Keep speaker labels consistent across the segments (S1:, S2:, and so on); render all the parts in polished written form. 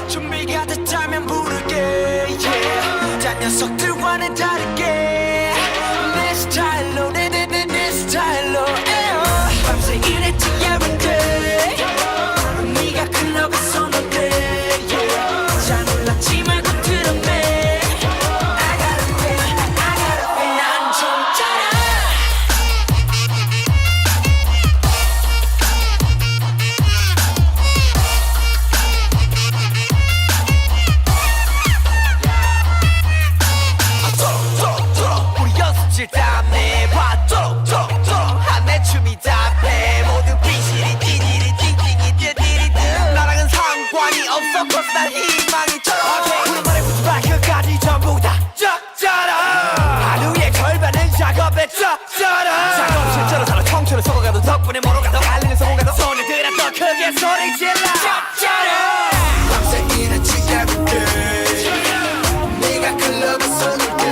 S1: 준비가 됐다면 부를게 yeah. 딴 녀석들과는 다르게 내 스타일로 내 스타일로 밤새 일했지 every day 네가 클럽에 손을 대 yeah. 잘 놀랐지 말고 들었네 I gotta be 난 좀 짜라 우리 연습실 땀내 봐 톡톡톡 한내 춤이 답해 모두 비실이 찌질이 찡찡이 찌질이 나랑은 상관이 없어 cause 난 희망이 쩔어 우리 말에 붙지 마 끝까지 전부 다 쩍쩔어 하루의 절반은 작업에 쩍쩔어 작업실처럼 살아 청춘을 썩어가도 덕분에 멀어가도 알리는 성공가도 손에 들어 더 크게 소리 질러 쩍쩔어 밤새 일했지 every day 네가 클럽에 손을 대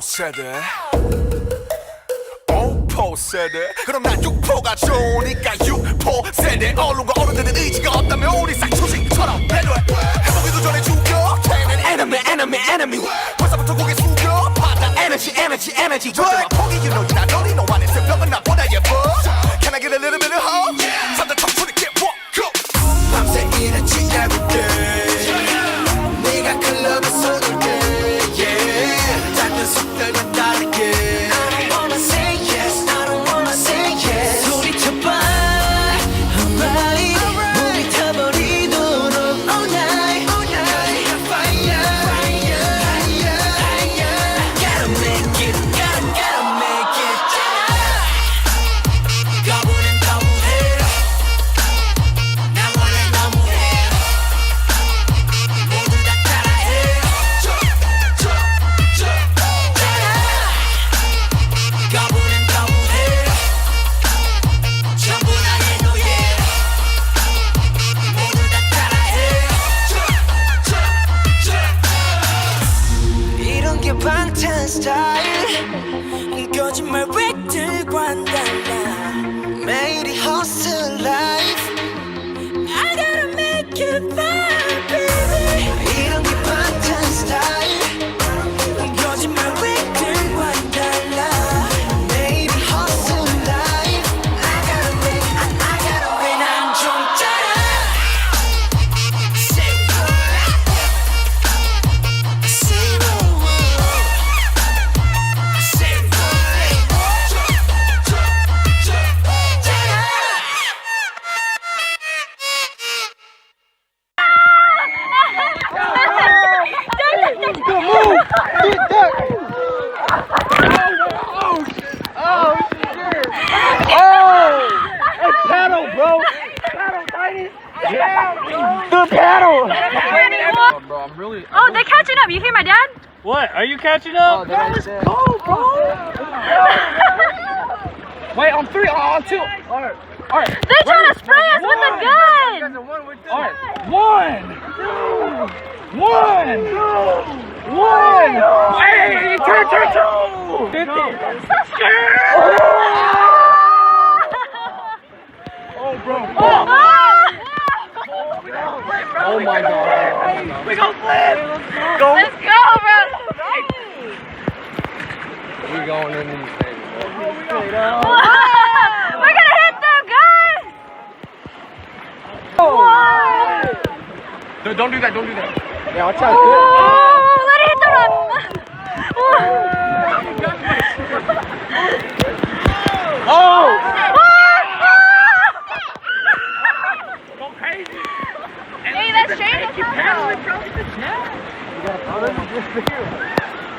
S1: 세대 5포 세대 그럼 난 6포가 좋으니까 6포 세대 언론과 어른들은 의지가 없다면 우리 싹초식처럼 배려해 해보기도 전에 죽여 걔는 enemy 벌써부터 고개 숙여 받아 에너지 절대 포기 you know 난 너리 너만의 새벽은 나보다 예뻐 Can I get a little bit of hope? 산다 청춘이 get walk up 밤새 일했지 every day 네가 클럽에 손을 대 속들과 다르게 I don't wanna say yes I don't wanna say yes 소리쳐봐 alright 몸이 타버리도록 all night fire gotta make it gotta make it 거부는 거부해 나 원래 너무해 모두 다 따라해 거부는 거부해 전부 나의 노예 모두 다 따라해 이런 게 방탄 스타일 거짓말 획들과는 달라 매일이 hustle life I gotta make it fun baby 이런 게 방탄 스타일 거짓말 획들과는 달라
S2: Oh, they're catching up. You hear my dad?
S3: What? Are you catching up?
S4: Let's
S3: go, bro. Wait, on 3, on 2. Alright.
S2: They're trying to spray us with a gun.
S3: Alright. 1. Hey, turn. 50. Oh, bro. Oh my god. We gon' flip.
S2: Let's go, bro.
S3: We going in these things, bro.
S2: We're gonna hit them, guys.
S3: Don't do that.
S4: Yeah, watch out.
S2: Oh, let it hit the run.
S3: Oh!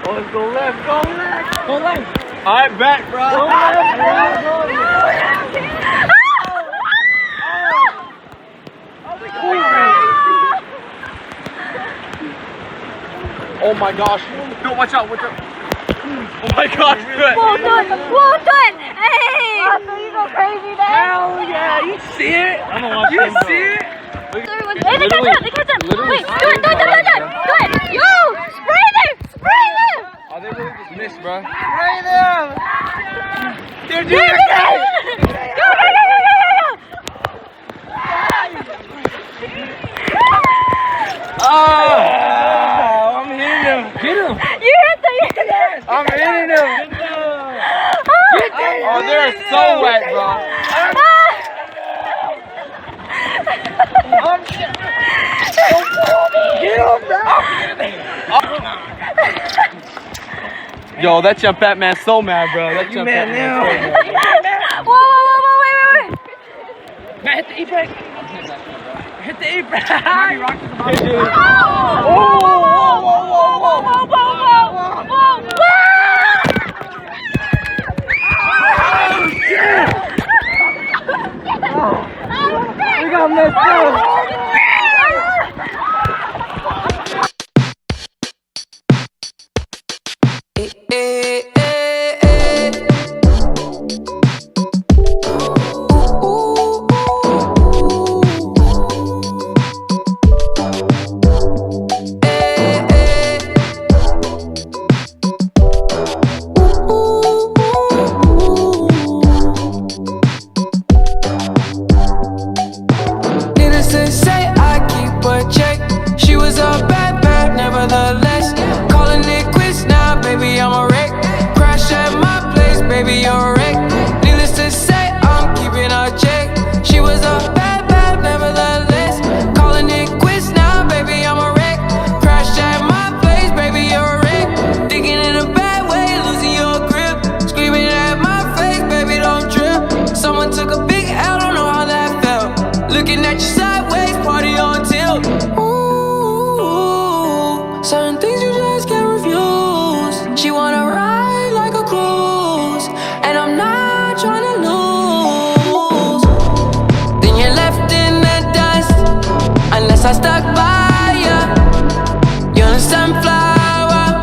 S3: Oh, let's go left, go left. Go left. All right, back, bro. Go left, bro. Oh my gosh. No, watch out, watch out. Oh my gosh, good.
S2: Whoa, good. Whoa, good. Hey. Awesome, you go crazy there.
S3: Hell yeah, you see it? I'm gonna watch
S2: You
S3: see it?
S2: Everyone, hey, they catch him. They catch him. Wait, do it. Do it. Yo, spray them. Spray them.
S3: Oh, they really just missed, bro. Spray them. They're doing
S2: Go,
S3: it.
S2: go.
S3: Oh, I'm hitting him. Get him.
S2: You hit them.
S3: I'm hitting him. Oh, they're so wet, bro. Get him, bro. Yo, that your fat man so mad, bro. That your fat man so mad.
S2: Whoa, wait.
S3: Man, hit the e-brake. Hit the e-brake. We got messed up.
S4: Certain things you just can't refuse. She wanna ride like a cruise, and I'm not trying to lose. Then you're left in the dust, unless I stuck by ya. You're a sunflower.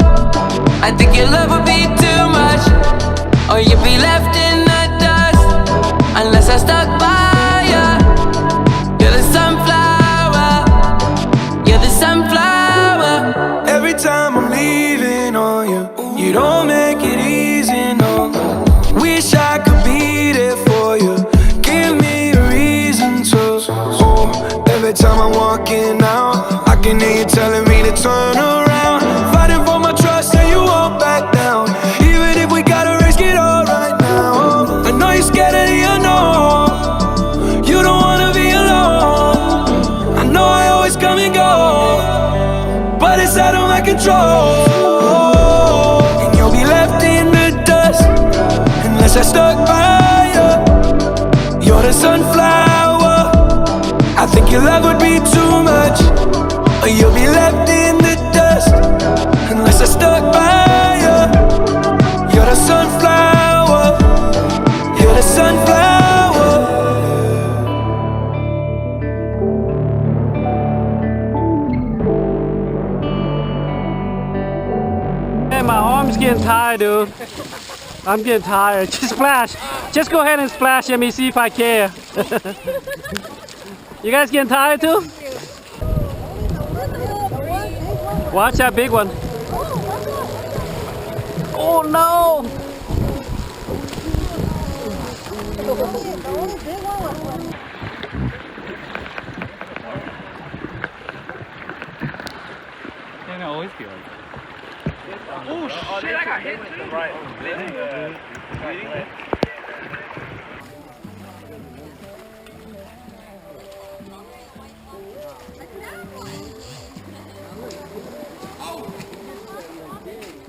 S4: I think your love would be too much, or you'd be left in the dust, unless I stuck by ya. You're the sunflower. You're the sunflower.
S5: Every time I'm leaving on you, you don't make it easy, no. Wish I could be there for you. Give me a reason to. Oh, every time I'm walking out, I can hear you telling me to turn around. Fighting for my trust and you won't back down. Even if we gotta risk it all right now. I know you're scared of the unknown. You don't wanna be alone. I know I always come and go, but it's out of my control. And you'll be left in the dust, unless I stuck by you. You're the sunflower. I think your love would be too much, or you'll be left in the dust, unless I stuck by you. You're the sunflower. You're the sunflower.
S6: Man, my arm's getting tired, dude. I'm getting tired. Just splash. Just go ahead and splash. Let me see if I care. You guys getting tired too? Watch that big one. Oh no!
S3: Can't always be like that. Oh shit, I got hit too. Right.